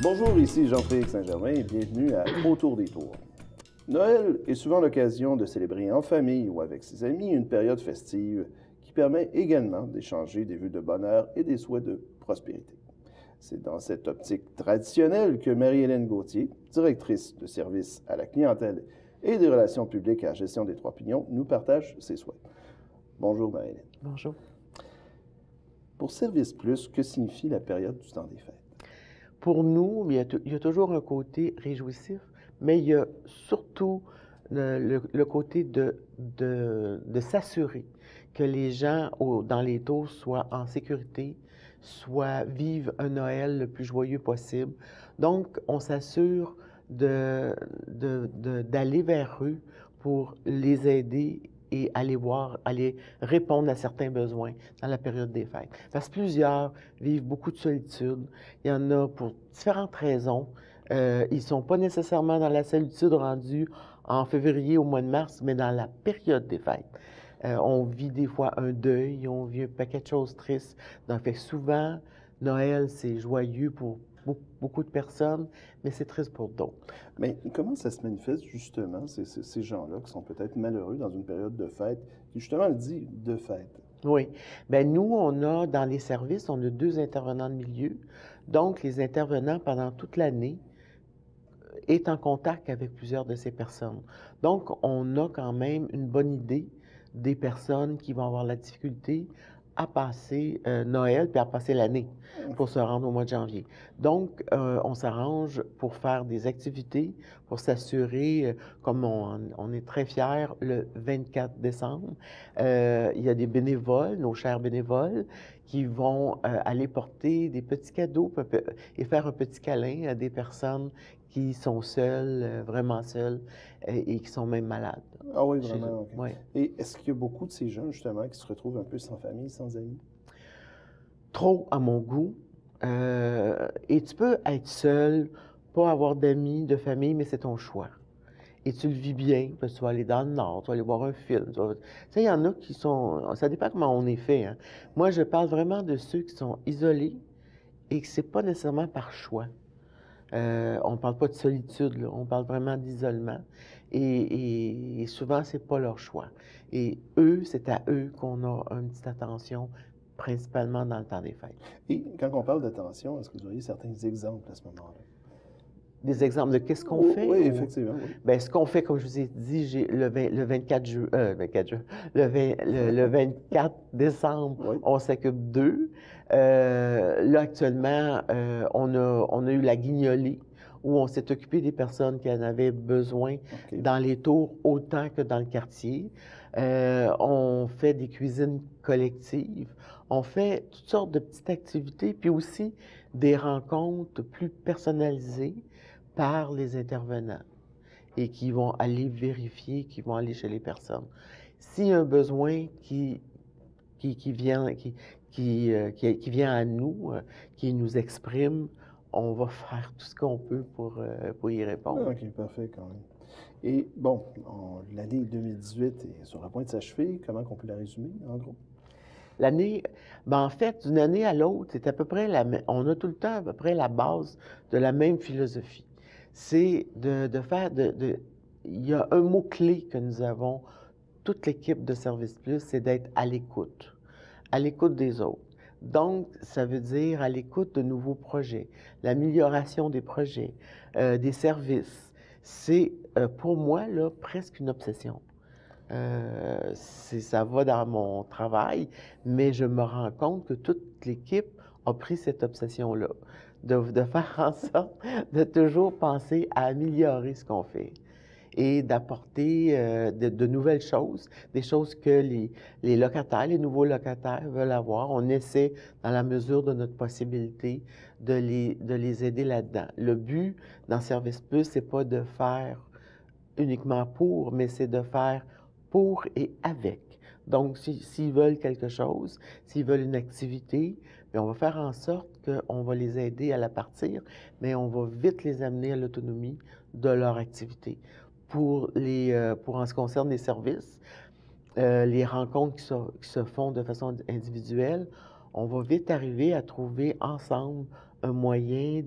Bonjour, ici Jean-Frédéric Saint-Germain et bienvenue à Autour des Tours. Noël est souvent l'occasion de célébrer en famille ou avec ses amis une période festive qui permet également d'échanger des vœux de bonheur et des souhaits de prospérité. C'est dans cette optique traditionnelle que Marie-Hélène Gauthier, directrice de service à la clientèle et des relations publiques à la gestion des Trois Pignons, nous partage ses souhaits. Bonjour Marie-Hélène. Bonjour. Pour Service Plus, que signifie la période du temps des fêtes? Pour nous, il y a toujours un côté réjouissif, mais il y a surtout le côté de s'assurer que les gens dans les tours soient en sécurité, vivent un Noël le plus joyeux possible. Donc, on s'assure d'aller vers eux pour les aider et aller répondre à certains besoins dans la période des fêtes. Parce que plusieurs vivent beaucoup de solitude. Il y en a pour différentes raisons. Ils ne sont pas nécessairement dans la solitude rendue en février au mois de mars, mais dans la période des fêtes. On vit des fois un deuil, on vit un paquet de choses tristes. Donc, fait souvent, Noël, c'est joyeux pour beaucoup de personnes, mais c'est triste pour d'autres. Mais comment ça se manifeste justement, ces gens-là qui sont peut-être malheureux dans une période de fête, qui justement dit de fête? Oui. Bien, nous, dans les services, on a 2 intervenants de milieu. Donc, les intervenants, pendant toute l'année, est en contact avec plusieurs de ces personnes. Donc, on a quand même une bonne idée des personnes qui vont avoir la difficulté à passer Noël puis à passer l'année pour se rendre au mois de janvier. Donc, on s'arrange pour faire des activités, pour s'assurer, comme on est très fiers, le 24 décembre, il y a des bénévoles, nos chers bénévoles, qui vont aller porter des petits cadeaux et faire un petit câlin à des personnes qui sont seules, vraiment seules, et qui sont même malades. Ah oui, vraiment, OK. Oui. Et est-ce qu'il y a beaucoup de ces gens, justement, qui se retrouvent un peu sans famille, sans amis? Trop, à mon goût. Et tu peux être seul, pas avoir d'amis, de famille, mais c'est ton choix. Et tu le vis bien, parce que tu vas aller dans le Nord, tu vas aller voir un film. Tu sais, il y en a qui sont... Ça dépend comment on est fait, hein. Moi, je parle vraiment de ceux qui sont isolés et que c'est pas nécessairement par choix. On ne parle pas de solitude, là. On parle vraiment d'isolement. Et souvent, c'est pas leur choix. Et eux, c'est à eux qu'on a une petite attention, principalement dans le temps des fêtes. Et quand on parle d'attention, est-ce que vous auriez certains exemples à ce moment-là? Des exemples de qu'est-ce qu'on fait? Oui, effectivement. Oui. Bien, ce qu'on fait, comme je vous ai dit, le 24 décembre, Oui. on s'occupe d'eux. Là, actuellement, on a eu la guignolée, où on s'est occupé des personnes qui en avaient besoin dans les tours autant que dans le quartier. On fait des cuisines collectives. On fait toutes sortes de petites activités, puis aussi des rencontres plus personnalisées par les intervenants et qui vont aller vérifier, qui vont aller chez les personnes. S'il y a un besoin qui vient à nous, qui nous exprime, on va faire tout ce qu'on peut pour y répondre. Ah, OK, parfait quand même. Et bon, l'année 2018 est sur le point de s'achever. Comment on peut la résumer, en gros? L'année, ben en fait, d'une année à l'autre, c'est à peu près on a tout le temps à peu près la base de la même philosophie. C'est de faire il y a un mot-clé que nous avons, toute l'équipe de Service Plus, c'est d'être à l'écoute des autres. Donc, ça veut dire à l'écoute de nouveaux projets, l'amélioration des projets, des services. C'est, pour moi, là, presque une obsession. Ça va dans mon travail, mais je me rends compte que toute l'équipe a pris cette obsession-là, de faire en sorte de toujours penser à améliorer ce qu'on fait et d'apporter de nouvelles choses, des choses que les locataires, les nouveaux locataires veulent avoir. On essaie, dans la mesure de notre possibilité, de les aider là-dedans. Le but dans Service Plus, c'est pas de faire uniquement pour, mais c'est de faire pour et avec. Donc, s'ils veulent quelque chose, s'ils veulent une activité, bien, on va faire en sorte qu'on va les aider à la partir, mais on va vite les amener à l'autonomie de leur activité. Pour en ce qui concerne les services, les rencontres qui se font de façon individuelle, on va vite arriver à trouver ensemble un moyen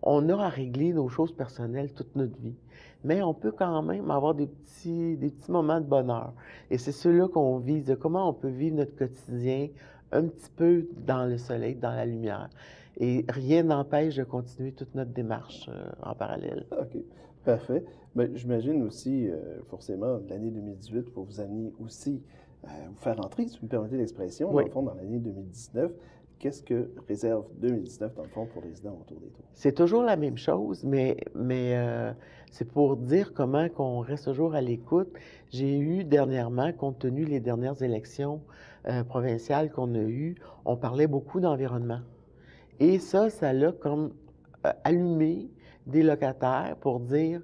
on a à régler nos choses personnelles toute notre vie, mais on peut quand même avoir des petits moments de bonheur. Et c'est ceux-là qu'on vise, de comment on peut vivre notre quotidien un petit peu dans le soleil, dans la lumière. Et rien n'empêche de continuer toute notre démarche en parallèle. OK, parfait. Mais j'imagine aussi, forcément, l'année 2018 va vous amener aussi vous faire entrer, si vous me permettez l'expression, dans Oui. le fond, dans l'année 2019. Qu'est-ce que réserve 2019, dans le fond, pour les résidents autour des tours? C'est toujours la même chose, mais c'est pour dire comment qu'on reste toujours à l'écoute. J'ai eu dernièrement, compte tenu des dernières élections provinciales qu'on a eues, on parlait beaucoup d'environnement. Et ça l'a comme allumé des locataires pour dire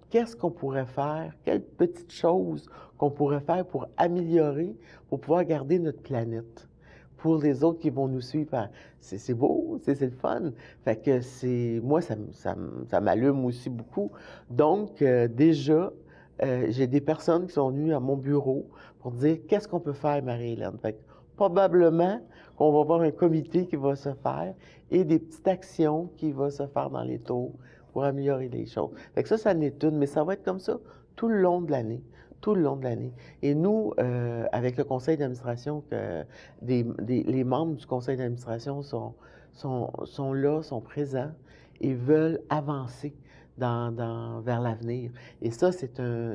qu'est-ce qu'on pourrait faire, quelles petites choses qu'on pourrait faire pour améliorer, pour pouvoir garder notre planète. Pour les autres qui vont nous suivre, c'est beau, c'est le fun. Fait que moi, ça m'allume aussi beaucoup. Donc, déjà, j'ai des personnes qui sont venues à mon bureau pour dire qu'est-ce qu'on peut faire, Marie-Hélène. Fait que probablement qu'on va avoir un comité qui va se faire et des petites actions qui vont se faire dans les tours pour améliorer les choses. Fait que ça en est une, mais ça va être comme ça tout le long de l'année. Tout le long de l'année. Et nous, avec le conseil d'administration, les membres du conseil d'administration sont là, sont présents et veulent avancer vers l'avenir. Et ça,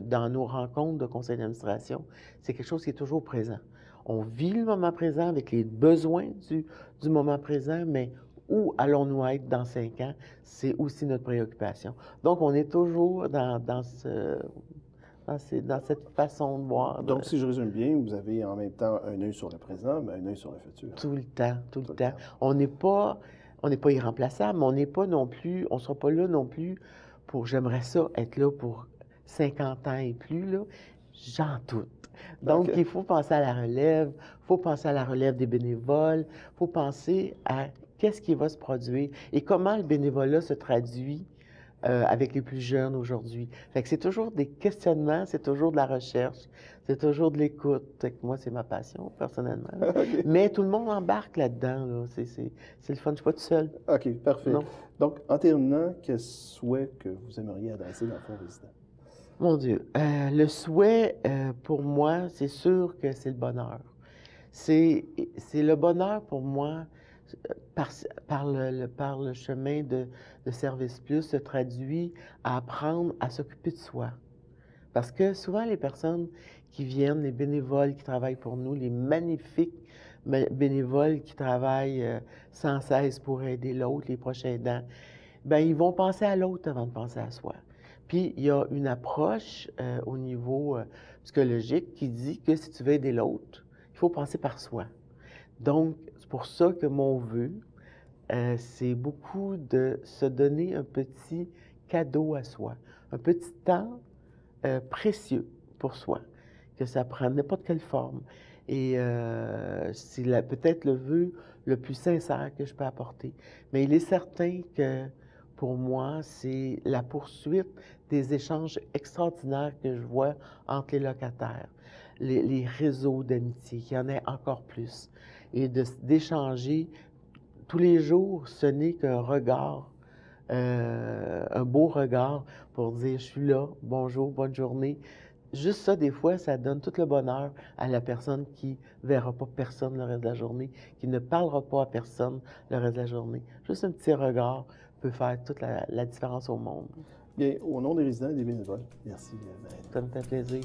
dans nos rencontres de conseil d'administration, c'est quelque chose qui est toujours présent. On vit le moment présent avec les besoins du moment présent, mais où allons-nous être dans 5 ans? C'est aussi notre préoccupation. Donc, on est toujours dans cette façon de voir. Donc, si je résume bien, vous avez en même temps un œil sur le présent, mais un œil sur le futur. Tout le temps, tout le temps. On n'est pas irremplaçable, mais on n'est pas non plus, on ne sera pas là non plus j'aimerais ça être là pour 50 ans et plus, là. J'en doute. Donc, il faut penser à la relève, il faut penser à la relève des bénévoles, il faut penser à qu'est-ce qui va se produire et comment le bénévolat se traduit avec les plus jeunes aujourd'hui. Fait que c'est toujours des questionnements, c'est toujours de la recherche, c'est toujours de l'écoute. Fait que moi, c'est ma passion, personnellement. OK. Mais tout le monde embarque là-dedans, là. C'est le fun, je ne suis pas tout seul. OK, parfait. Non. Donc, en terminant, quel souhait que vous aimeriez adresser dans le fond aux résidents? Mon Dieu, le souhait, pour moi, c'est sûr que c'est le bonheur. C'est le bonheur pour moi, par le chemin de Service Plus, se traduit à apprendre à s'occuper de soi. Parce que souvent, les personnes qui viennent, les bénévoles qui travaillent pour nous, les magnifiques bénévoles qui travaillent sans cesse pour aider l'autre, les prochains aidants, bien, ils vont penser à l'autre avant de penser à soi. Puis, il y a une approche au niveau psychologique qui dit que si tu veux aider l'autre, il faut penser par soi. Donc, c'est pour ça que mon vœu, c'est beaucoup de se donner un petit cadeau à soi, un petit temps précieux pour soi, que ça prenne n'importe quelle forme. Et c'est peut-être le vœu le plus sincère que je peux apporter. Mais il est certain que pour moi, c'est la poursuite des échanges extraordinaires que je vois entre les locataires, les réseaux d'amitié, qu'il y en ait encore plus. Et d'échanger tous les jours, ce n'est qu'un regard, un beau regard pour dire « je suis là, bonjour, bonne journée ». Juste ça, des fois, ça donne tout le bonheur à la personne qui ne verra pas personne le reste de la journée, qui ne parlera pas à personne le reste de la journée. Juste un petit regard peut faire toute la différence au monde. Bien, au nom des résidents et des bénévoles, merci, Marie. Ça me fait plaisir.